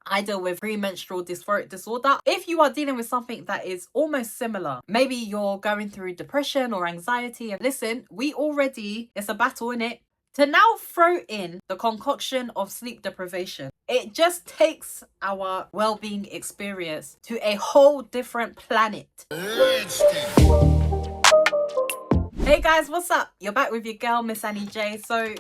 I deal with premenstrual dysphoric disorder. If you are dealing with something that is almost similar, maybe you're going through depression or anxiety, and listen, it's a battle, innit? To now throw in the concoction of sleep deprivation, it just takes our well-being experience to a whole different planet. Hey guys, what's up? You're back with your girl, Miss Annie J. So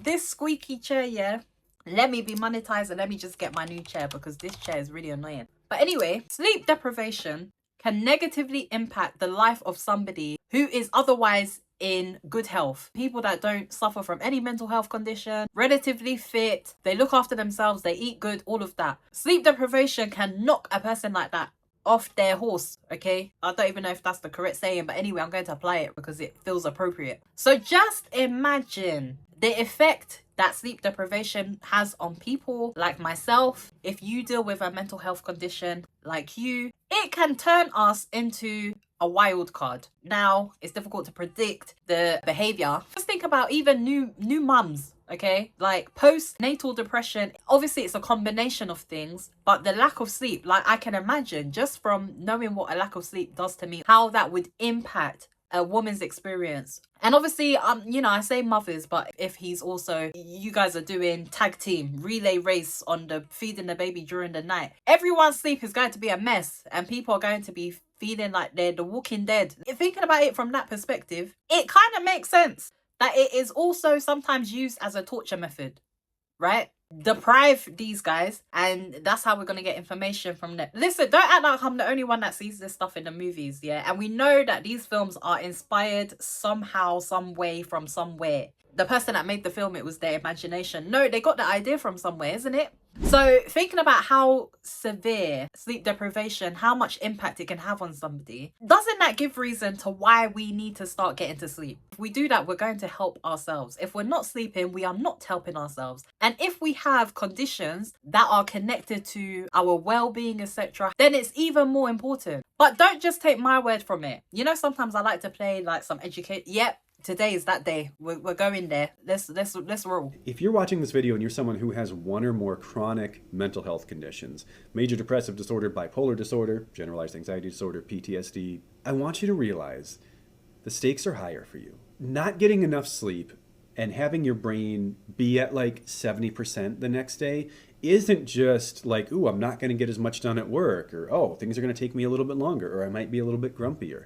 this squeaky chair, yeah, let me be monetized and let me just get my new chair because this chair is really annoying. But anyway, sleep deprivation can negatively impact the life of somebody who is otherwise in good health. People that don't suffer from any mental health condition, relatively fit, they look after themselves, they eat good, all of that. Sleep deprivation can knock a person like that off their horse, okay? I don't even know if that's the correct saying, but anyway, I'm going to apply it because it feels appropriate. So just imagine the effect that sleep deprivation has on people like myself. If you deal with a mental health condition like you, it can turn us into a wild card. Now, it's difficult to predict the behavior. Just think about even new mums, okay? Like postnatal depression, obviously it's a combination of things, but the lack of sleep, like I can imagine just from knowing what a lack of sleep does to me, how that would impact a woman's experience. And obviously, I say mothers, but if he's also, you guys are doing tag team relay race on the feeding the baby during the night, everyone's sleep is going to be a mess and people are going to be feeling like they're the walking dead. Thinking about it from that perspective, it kind of makes sense that it is also sometimes used as a torture method, right? Deprive these guys, and that's how we're going to get information from them. Listen, don't act like I'm the only one that sees this stuff in the movies, yeah? And we know that these films are inspired somehow, some way, from somewhere. The person that made the film, it was their imagination. No, they got the idea from somewhere, isn't it? So thinking about how severe sleep deprivation, how much impact it can have on somebody, doesn't that give reason to why we need to start getting to sleep? If we do that, we're going to help ourselves. If we're not sleeping, we are not helping ourselves. And if we have conditions that are connected to our well-being, etc., then it's even more important. But don't just take my word from it. You know, sometimes I like to play like some educate. Yep. Today is that day. We're going there. Let's roll. If you're watching this video and you're someone who has one or more chronic mental health conditions, major depressive disorder, bipolar disorder, generalized anxiety disorder, PTSD, I want you to realize the stakes are higher for you. Not getting enough sleep and having your brain be at like 70% the next day isn't just like, ooh, I'm not going to get as much done at work, or oh, things are going to take me a little bit longer, or I might be a little bit grumpier.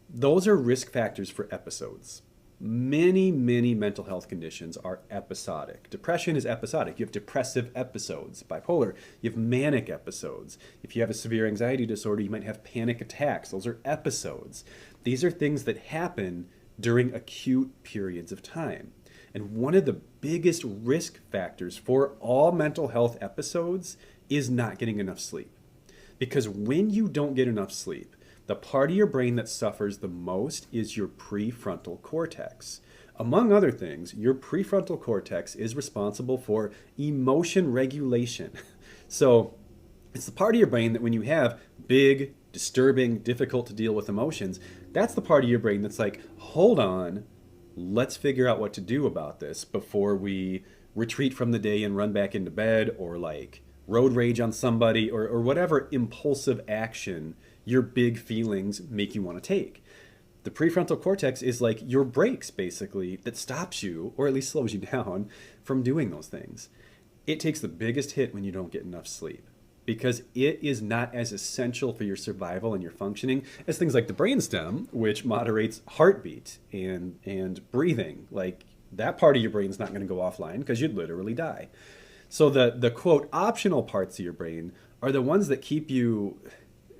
Those are risk factors for episodes. Many mental health conditions are episodic. Depression is episodic. You have depressive episodes. Bipolar, you have manic episodes. If you have a severe anxiety disorder, you might have panic attacks. Those are episodes. These are things that happen during acute periods of time. And one of the biggest risk factors for all mental health episodes is not getting enough sleep. Because when you don't get enough sleep, the part of your brain that suffers the most is your prefrontal cortex. Among other things, your prefrontal cortex is responsible for emotion regulation. So it's the part of your brain that when you have big, disturbing, difficult to deal with emotions, that's the part of your brain that's like, hold on, let's figure out what to do about this before we retreat from the day and run back into bed, or like road rage on somebody, or whatever impulsive action your big feelings make you want to take. The prefrontal cortex is like your brakes, basically, that stops you, or at least slows you down, from doing those things. It takes the biggest hit when you don't get enough sleep, because it is not as essential for your survival and your functioning as things like the brainstem, which moderates heartbeat and breathing. Like, that part of your brain is not going to go offline because you'd literally die. So the quote optional parts of your brain are the ones that keep you,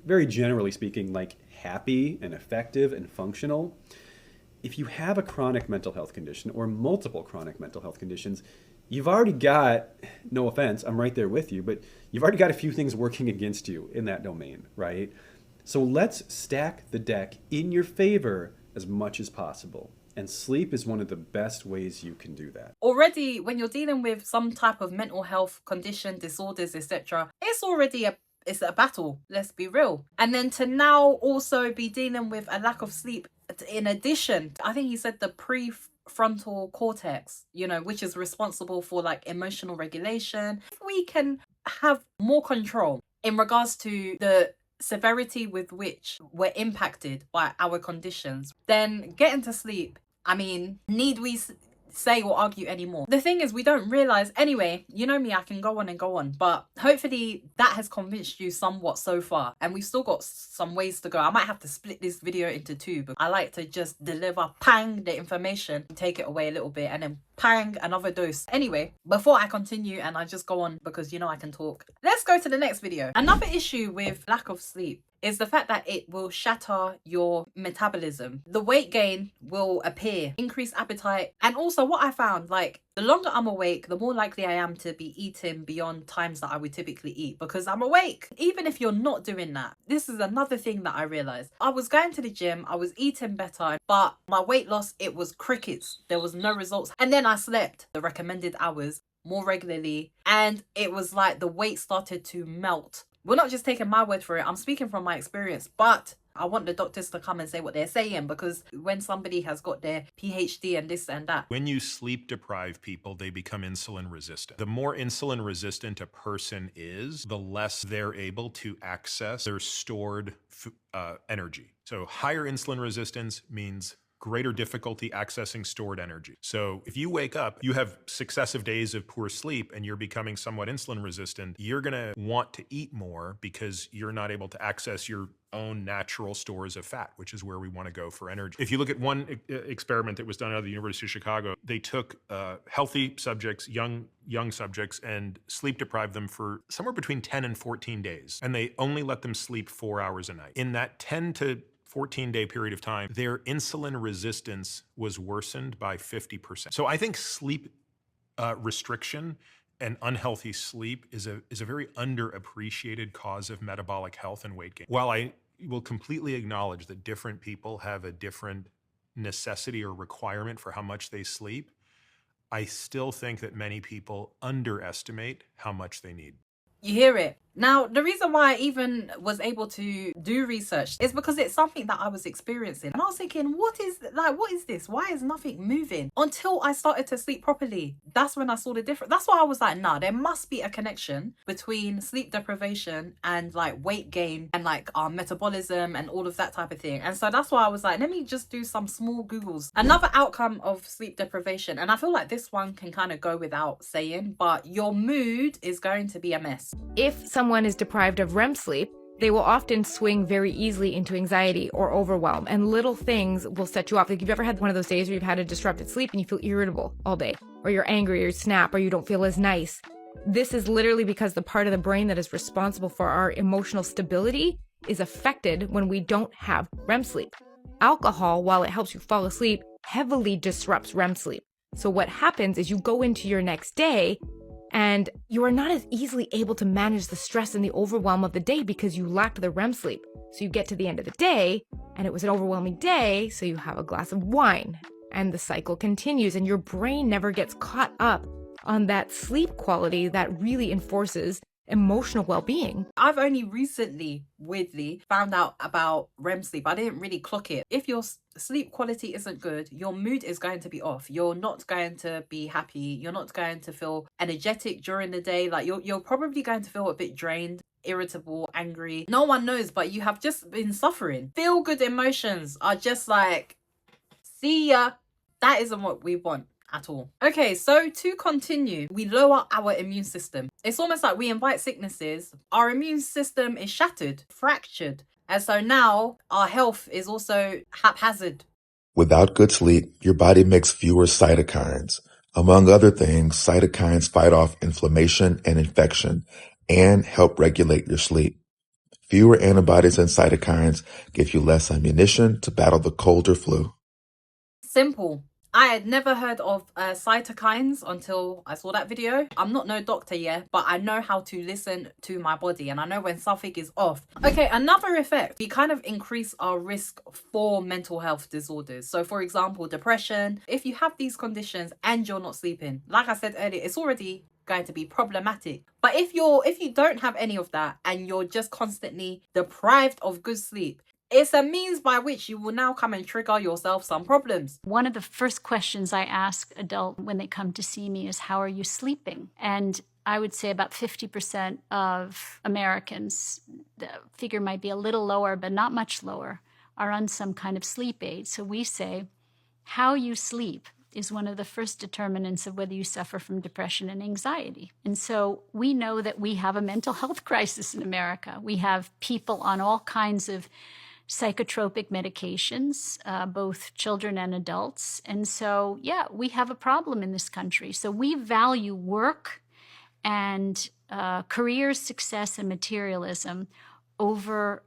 very generally speaking, like happy and effective and functional. If you have a chronic mental health condition or multiple chronic mental health conditions, you've already got, no offense, I'm right there with you, but you've already got a few things working against you in that domain, right? So let's stack the deck in your favor as much as possible. And sleep is one of the best ways you can do that. Already, when you're dealing with some type of mental health condition, disorders, etc., it's already a battle, let's be real. And then to now also be dealing with a lack of sleep, in addition, I think he said the prefrontal cortex, which is responsible for like emotional regulation. If we can have more control in regards to the severity with which we're impacted by our conditions, then getting to sleep, I mean, need we say or argue anymore? The thing is, we don't realize. Anyway, you know me, I can go on and go on, but hopefully that has convinced you somewhat so far, and we've still got some ways to go. I might have to split this video into two, but I like to just deliver pang the information, take it away a little bit, and then pang another dose. Anyway, before I continue and I just go on because you know I can talk, let's go to the next video. Another issue with lack of sleep is the fact that it will shatter your metabolism. The weight gain will appear, increased appetite, and also what I found, like, the longer I'm awake, the more likely I am to be eating beyond times that I would typically eat because I'm awake. Even if you're not doing that, this is another thing that I realized. I was going to the gym, I was eating better, but my weight loss, it was crickets. There was no results. And then I slept the recommended hours more regularly, and it was like the weight started to melt. We're not just taking my word for it. I'm speaking from my experience, but I want the doctors to come and say what they're saying, because when somebody has got their PhD and this and that. When you sleep deprive people, they become insulin resistant. The more insulin resistant a person is, the less they're able to access their stored energy. So higher insulin resistance means greater difficulty accessing stored energy. So if you wake up, you have successive days of poor sleep and you're becoming somewhat insulin resistant, you're gonna want to eat more because you're not able to access your own natural stores of fat, which is where we want to go for energy. If you look at one experiment that was done out of the University of Chicago, they took healthy subjects, young subjects, and sleep deprived them for somewhere between 10 and 14 days. And they only let them sleep 4 hours a night. In that 10 to 14-day period of time, their insulin resistance was worsened by 50%. So I think sleep restriction and unhealthy sleep is a very underappreciated cause of metabolic health and weight gain. While I will completely acknowledge that different people have a different necessity or requirement for how much they sleep, I still think that many people underestimate how much they need. You hear it. Now, the reason why I even was able to do research is because it's something that I was experiencing. And I was thinking, what is this? Why is nothing moving? Until I started to sleep properly. That's when I saw the difference. That's why I was like, nah, there must be a connection between sleep deprivation and like weight gain and like our metabolism and all of that type of thing. And so that's why I was like, let me just do some small Googles. Another outcome of sleep deprivation, and I feel like this one can kind of go without saying, but your mood is going to be a mess. If someone is deprived of REM sleep, they will often swing very easily into anxiety or overwhelm, and little things will set you off. Like, you've ever had one of those days where you've had a disrupted sleep and you feel irritable all day, or you're angry, or you snap, or you don't feel as nice. This is literally because the part of the brain that is responsible for our emotional stability is affected when we don't have REM sleep. Alcohol, while it helps you fall asleep, heavily disrupts REM sleep. So what happens is you go into your next day and you are not as easily able to manage the stress and the overwhelm of the day because you lacked the REM sleep. So you get to the end of the day and it was an overwhelming day, so you have a glass of wine and the cycle continues, and your brain never gets caught up on that sleep quality that really enforces emotional well-being. I've only recently, weirdly, found out about REM sleep. I didn't really clock it. If your sleep quality isn't good, your mood is going to be off. You're not going to be happy. You're not going to feel energetic during the day. Like you're probably going to feel a bit drained, irritable, angry. No one knows, but you have just been suffering. Feel good emotions are just like, see ya. That isn't what we want at all. Okay, so to continue, we lower our immune system. It's almost like we invite sicknesses. Our immune system is shattered, fractured. And so now our health is also haphazard. Without good sleep, your body makes fewer cytokines. Among other things, cytokines fight off inflammation and infection and help regulate your sleep. Fewer antibodies and cytokines give you less ammunition to battle the cold or flu. Simple. I had never heard of cytokines until I saw that video. I'm not no doctor yet, but I know how to listen to my body and I know when something is off. Okay, another effect, we kind of increase our risk for mental health disorders. So for example, depression. If you have these conditions and you're not sleeping, like I said earlier, it's already going to be problematic. But if you don't have any of that and you're just constantly deprived of good sleep, it's a means by which you will now come and trigger yourself some problems. One of the first questions I ask adults when they come to see me is, how are you sleeping? And I would say about 50% of Americans, the figure might be a little lower, but not much lower, are on some kind of sleep aid. So we say how you sleep is one of the first determinants of whether you suffer from depression and anxiety. And so we know that we have a mental health crisis in America. We have people on all kinds of psychotropic medications, both children and adults. And so, yeah, we have a problem in this country. So we value work and career success and materialism over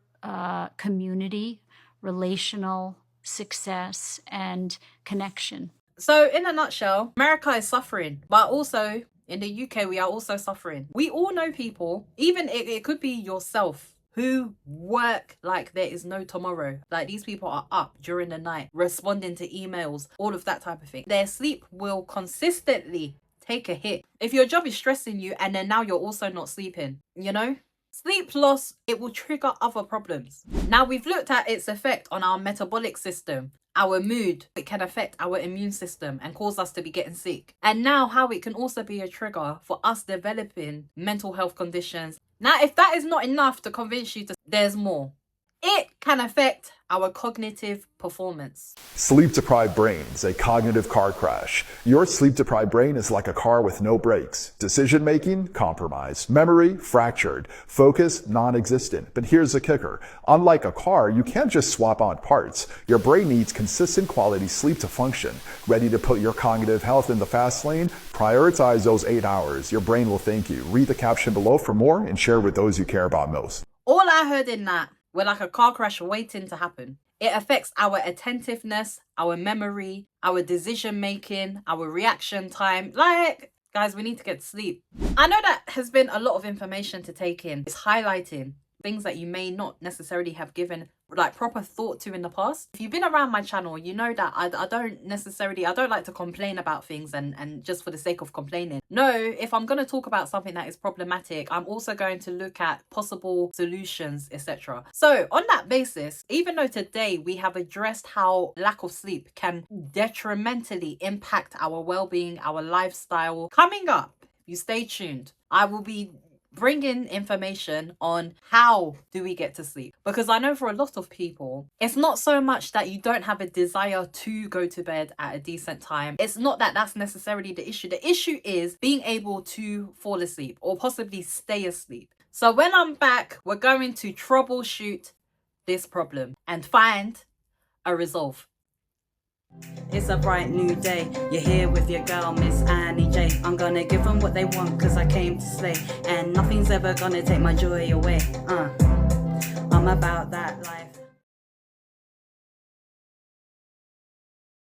community, relational success, and connection. So in a nutshell, America is suffering, but also in the UK, we are also suffering. We all know people, even it could be yourself, who work like there is no tomorrow. Like these people are up during the night, responding to emails, all of that type of thing. Their sleep will consistently take a hit. If your job is stressing you and then now you're also not sleeping, you know? Sleep loss, it will trigger other problems. Now we've looked at its effect on our metabolic system, our mood. It can affect our immune system and cause us to be getting sick. And now how it can also be a trigger for us developing mental health conditions. Now, if that is not enough to convince you there's more. It can affect our cognitive performance. Sleep-deprived brains, a cognitive car crash. Your sleep-deprived brain is like a car with no brakes. Decision-making, compromised. Memory, fractured. Focus, non-existent. But here's the kicker. Unlike a car, you can't just swap out parts. Your brain needs consistent quality sleep to function. Ready to put your cognitive health in the fast lane? Prioritize those 8 hours. Your brain will thank you. Read the caption below for more and share with those you care about most. All I heard in that, we're like a car crash waiting to happen. It affects our attentiveness, our memory, our decision making, our reaction time. Like, guys, we need to get sleep. I know that has been a lot of information to take in. It's highlighting things that you may not necessarily have given like proper thought to in the past. If you've been around my channel, you know that I don't like to complain about things and just for the sake of complaining. No, if I'm going to talk about something that is problematic, I'm also going to look at possible solutions, etc. So on that basis, even though today we have addressed how lack of sleep can detrimentally impact our well-being, our lifestyle, coming up, you stay tuned, I will be bringing information on how do we get to sleep, because I know for a lot of people it's not so much that you don't have a desire to go to bed at a decent time. It's not that that's necessarily the issue. The issue is being able to fall asleep or possibly stay asleep. So when I'm back, we're going to troubleshoot this problem and find a resolve. It's a bright new day. You're here with your girl, Miss Annie J. I'm gonna give them what they want, cause I came to slay. And nothing's ever gonna take my joy away. I'm about that life.